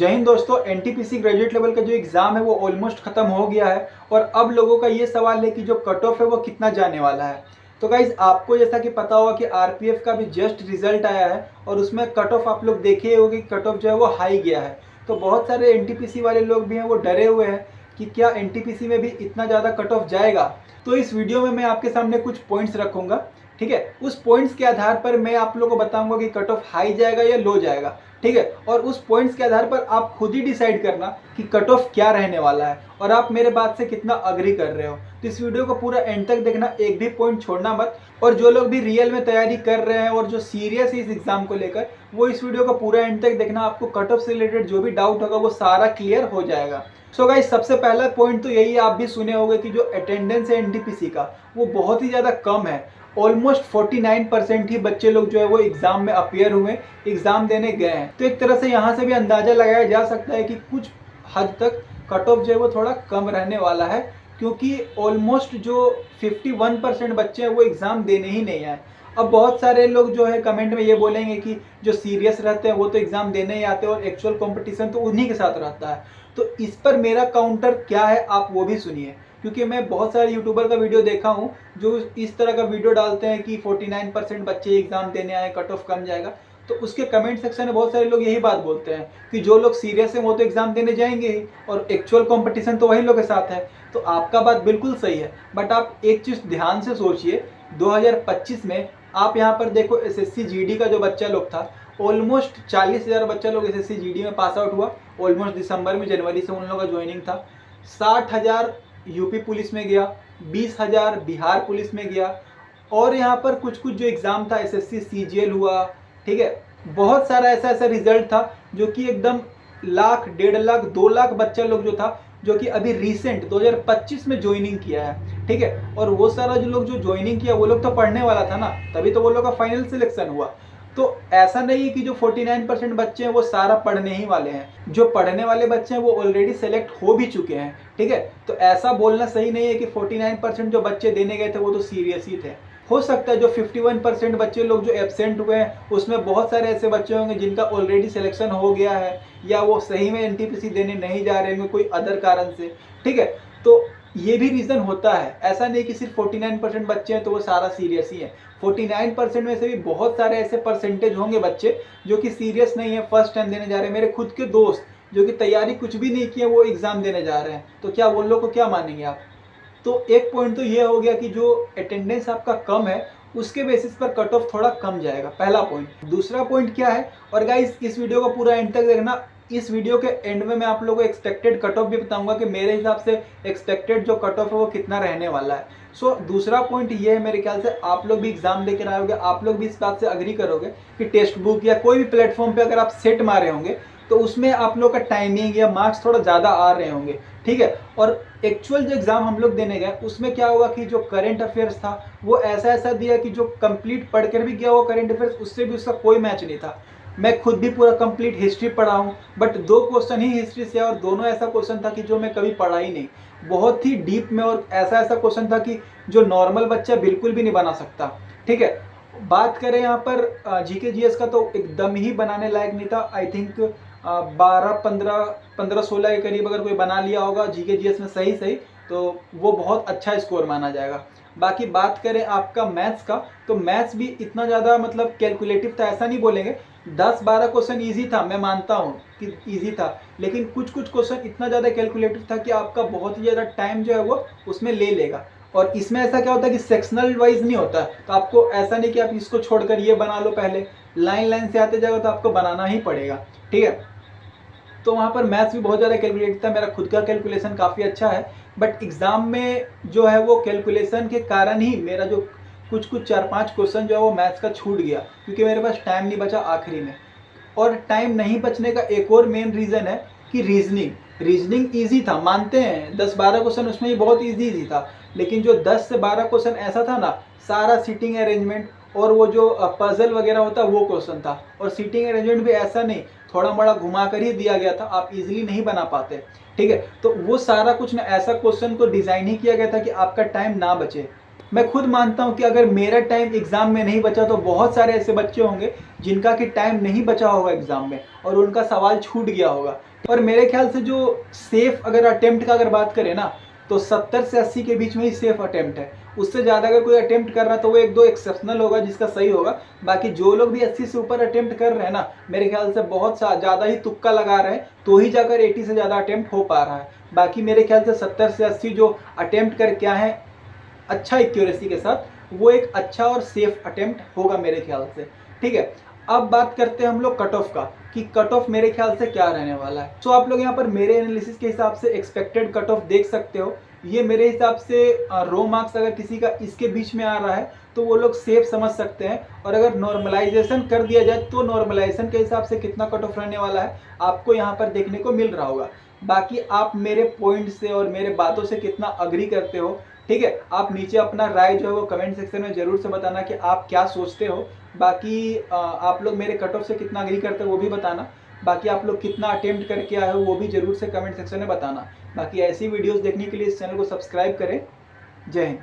जय हिंद दोस्तों। NTPC graduate level का जो एग्जाम है वो ऑलमोस्ट खत्म हो गया है और अब लोगों का ये सवाल है कि जो कट ऑफ है वो कितना जाने वाला है। तो गाइज आपको जैसा कि पता होगा कि आरपीएफ का भी जस्ट रिजल्ट आया है और उसमें कट ऑफ आप लोग देखे होंगे कि कट ऑफ जो है वो हाई गया है। तो बहुत सारे एनटीपीसी वाले लोग भी हैं वो डरे हुए हैं कि क्या एनटीपीसी में भी इतना ज़्यादा कट ऑफ जाएगा। तो इस वीडियो में मैं आपके सामने कुछ पॉइंट्स रखूंगा, ठीक है। उस पॉइंट्स के आधार पर मैं आप लोगों को बताऊंगा कि कट ऑफ हाई जाएगा या लो जाएगा, ठीक है। और उस पॉइंट्स के आधार पर आप खुद ही डिसाइड करना कि कट ऑफ क्या रहने वाला है और आप मेरे बात से कितना अग्री कर रहे हो। तो इस वीडियो को पूरा एंड तक देखना, एक भी पॉइंट छोड़ना मत। और जो लोग भी रियल में तैयारी कर रहे हैं और जो सीरियस है इस एग्जाम को लेकर, वो इस वीडियो को पूरा एंड तक देखना। आपको कट ऑफ से रिलेटेड जो भी डाउट होगा वो सारा क्लियर हो जाएगा। सो गाइस, सबसे पहला पॉइंट तो यही, आप भी सुने होंगे कि जो अटेंडेंस है एनटीपीसी का वो बहुत ही ज़्यादा कम है। ऑलमोस्ट 49% ही बच्चे लोग जो है वो एग्जाम में अपियर हुए, एग्जाम देने गए हैं। तो एक तरह से यहाँ से भी अंदाजा लगाया जा सकता है कि कुछ हद तक कट ऑफ जो है वो थोड़ा कम रहने वाला है, क्योंकि ऑलमोस्ट जो 51% बच्चे हैं वो एग्जाम देने ही नहीं आए। अब बहुत सारे लोग जो है कमेंट में ये बोलेंगे कि जो सीरियस रहते हैं वो तो एग्जाम देने ही आते हैं और एक्चुअल कंपटीशन तो उन्हीं के साथ रहता है। तो इस पर मेरा काउंटर क्या है आप वो भी सुनिए, क्योंकि मैं बहुत सारे यूट्यूबर का वीडियो देखा हूँ जो इस तरह का वीडियो डालते हैं कि 49% बच्चे एग्जाम देने आए, कट ऑफ कम जाएगा। तो उसके कमेंट सेक्शन में बहुत सारे लोग यही बात बोलते हैं कि जो लोग सीरियस हैं वो तो एग्जाम देने जाएंगे ही और एक्चुअल कंपटीशन तो वही लोग के साथ है। तो आपका बात बिल्कुल सही है, बट आप एक चीज़ ध्यान से सोचिए, 2025 में आप यहाँ पर देखो एसएससी जीडी का जो बच्चा लोग था, ऑलमोस्ट 40,000 बच्चा लोग एसएससी जीडी में पास आउट हुआ। ऑलमोस्ट दिसंबर में, जनवरी से उन लोगों का ज्वाइनिंग था। 60,000 यूपी पुलिस में गया, 20,000 बिहार पुलिस में गया और यहाँ पर कुछ कुछ जो एग्ज़ाम था एसएससी सीजीएल हुआ, ठीक है। बहुत सारा ऐसा ऐसा रिजल्ट था जो कि एकदम लाख, 1.5 लाख, 2 लाख बच्चा लोग जो था, जो कि अभी रिसेंट 2025 में ज्वाइनिंग किया है, ठीक है। और वो सारा जो लोग जो ज्वाइनिंग किया वो लोग तो पढ़ने वाला था ना, तभी तो वो लोग का फाइनल सिलेक्शन हुआ। तो ऐसा नहीं है कि जो 49% बच्चे हैं वो सारा पढ़ने ही वाले हैं। जो पढ़ने वाले बच्चे हैं वो ऑलरेडी सेलेक्ट हो भी चुके हैं, ठीक है। तो ऐसा बोलना सही नहीं है कि 49% जो बच्चे देने गए थे वो तो सीरियस ही थे। हो सकता है जो 51% बच्चे लोग जो एब्सेंट हुए हैं उसमें बहुत सारे ऐसे बच्चे होंगे जिनका ऑलरेडी सिलेक्शन हो गया है या वो सही में एनटीपीसी देने नहीं जा रहे होंगे कोई अदर कारण से, ठीक है। तो ये भी रीज़न होता है, ऐसा नहीं कि सिर्फ 49% बच्चे हैं तो वो सारा सीरियस ही है। 49% में से भी बहुत सारे ऐसे परसेंटेज होंगे बच्चे जो कि सीरियस नहीं है, फर्स्ट टाइम देने जा रहे हैं। मेरे खुद के दोस्त जो कि तैयारी कुछ भी नहीं किए वो एग्ज़ाम देने जा रहे हैं, तो क्या वो लोग को क्या मानेंगे आप। तो एक पॉइंट तो ये हो गया कि जो अटेंडेंस आपका कम है उसके बेसिस पर कट ऑफ थोड़ा कम जाएगा, पहला पॉइंट। दूसरा पॉइंट क्या है, और गाइस इस वीडियो को पूरा एंड तक देखना। इस वीडियो के एंड में मैं आप लोगों को एक्सपेक्टेड कट ऑफ भी बताऊंगा कि मेरे हिसाब से एक्सपेक्टेड जो कट ऑफ है वो कितना रहने वाला है। सो दूसरा पॉइंट ये है, मेरे ख्याल से आप लोग भी एग्जाम देकर आए होंगे, आप लोग भी इस बात से अग्री करोगे कि टेक्स्ट बुक या कोई भी प्लेटफॉर्म पे अगर आप सेट मारे होंगे तो उसमें आप लोग का टाइमिंग या मार्क्स थोड़ा ज़्यादा आ रहे होंगे, ठीक है। और एक्चुअल जो एग्ज़ाम हम लोग देने गए उसमें क्या हुआ कि जो करंट अफेयर्स था वो ऐसा ऐसा दिया कि जो कंप्लीट पढ़ कर भी गया वो करंट अफेयर्स उससे भी उसका कोई मैच नहीं था। मैं खुद भी पूरा कंप्लीट हिस्ट्री पढ़ा हूँ, बट 2 क्वेश्चन ही हिस्ट्री से और दोनों ऐसा क्वेश्चन था कि जो मैं कभी पढ़ा ही नहीं, बहुत ही डीप में, और ऐसा ऐसा क्वेश्चन था कि जो नॉर्मल बच्चा बिल्कुल भी नहीं बना सकता, ठीक है। बात करें यहाँ पर जीके जीएस का तो एकदम ही बनाने लायक नहीं था। आई थिंक 15-16 के करीब अगर कोई बना लिया होगा जीके जीएस में सही सही तो वो बहुत अच्छा स्कोर माना जाएगा। बाकी बात करें आपका मैथ्स का, तो मैथ्स भी इतना ज़्यादा मतलब कैलकुलेटिव था ऐसा नहीं बोलेंगे। 10-12 क्वेश्चन ईजी था, मैं मानता हूँ कि ईजी था, लेकिन कुछ कुछ क्वेश्चन इतना ज़्यादा कैलकुलेटिव था कि आपका बहुत ही ज़्यादा टाइम जो है वो उसमें ले लेगा। और इसमें ऐसा क्या होता है कि सेक्शनल वाइज नहीं होता, तो आपको ऐसा नहीं कि आप इसको छोड़कर ये बना लो, पहले लाइन लाइन से आते जाओगे तो आपको बनाना ही पड़ेगा, ठीक है। तो वहाँ पर मैथ्स भी बहुत ज़्यादा कैलकुलेट था। मेरा खुद का कैलकुलेशन काफ़ी अच्छा है, बट एग्ज़ाम में जो है वो कैलकुलेशन के कारण ही मेरा जो कुछ कुछ 4-5 क्वेश्चन जो है वो मैथ्स का छूट गया, क्योंकि मेरे पास टाइम नहीं बचा आखिरी में। और टाइम नहीं बचने का एक और मेन रीज़न है कि रीजनिंग ईजी था, मानते हैं 10-12 क्वेश्चन उसमें ही बहुत ईजी था, लेकिन जो 10 से 12 क्वेश्चन ऐसा था ना, सारा सीटिंग अरेंजमेंट और वो जो पजल वगैरह होता है वो क्वेश्चन था। और सीटिंग अरेंजमेंट भी ऐसा नहीं, थोड़ा मोड़ा घुमा कर ही दिया गया था, आप इजीली नहीं बना पाते, ठीक है। तो वो सारा कुछ ना ऐसा क्वेश्चन को डिज़ाइन ही किया गया था कि आपका टाइम ना बचे। मैं खुद मानता हूँ कि अगर मेरा टाइम एग्ज़ाम में नहीं बचा तो बहुत सारे ऐसे बच्चे होंगे जिनका कि टाइम नहीं बचा होगा एग्ज़ाम में और उनका सवाल छूट गया होगा। और मेरे ख्याल से जो सेफ़ अगर अटेम्प्ट का अगर बात करें ना, तो 70 से 80 के बीच में ही सेफ़ अटेम्प्ट है। उससे ज़्यादा अगर कोई अटेम्प्ट कर रहा है तो वो 1-2 एक्सेप्शनल होगा जिसका सही होगा। बाकी जो लोग भी 80 से ऊपर अटेम्प्ट कर रहे हैं ना, मेरे ख्याल से बहुत ज़्यादा ही तुक्का लगा रहे हैं, तो ही जाकर 80 से ज़्यादा अटेम्प्ट हो पा रहा है। बाकी मेरे ख्याल से 70 से 80 जो अटेम्प्ट करके आए हैं अच्छा एक्यूरेसी के साथ, वो एक अच्छा और सेफ अटेम्प्ट होगा मेरे ख्याल से। ठीक है, अब बात करते हैं हम लोग कट ऑफ का कि कट ऑफ मेरे ख्याल से क्या रहने वाला है। तो आप लोग यहाँ पर मेरे एनालिसिस के हिसाब से एक्सपेक्टेड कट ऑफ देख सकते हो। ये मेरे हिसाब से रो मार्क्स अगर किसी का इसके बीच में आ रहा है तो वो लोग सेफ समझ सकते हैं, और अगर नॉर्मलाइजेशन कर दिया जाए तो नॉर्मलाइजेशन के हिसाब से कितना कट ऑफ रहने वाला है आपको यहाँ पर देखने को मिल रहा होगा। बाकी आप मेरे पॉइंट से और मेरे बातों से कितना अग्री करते हो, ठीक है, आप नीचे अपना राय जो है वो कमेंट सेक्शन में ज़रूर से बताना कि आप क्या सोचते हो। बाकी आप लोग मेरे कट ऑफ से कितना अग्री करते हो वो भी बताना। बाकी आप लोग कितना अटेम्प्ट करके आए हो वो भी ज़रूर से कमेंट सेक्शन में बताना। बाकी ऐसी वीडियोस देखने के लिए इस चैनल को सब्सक्राइब करें। जय हिंद।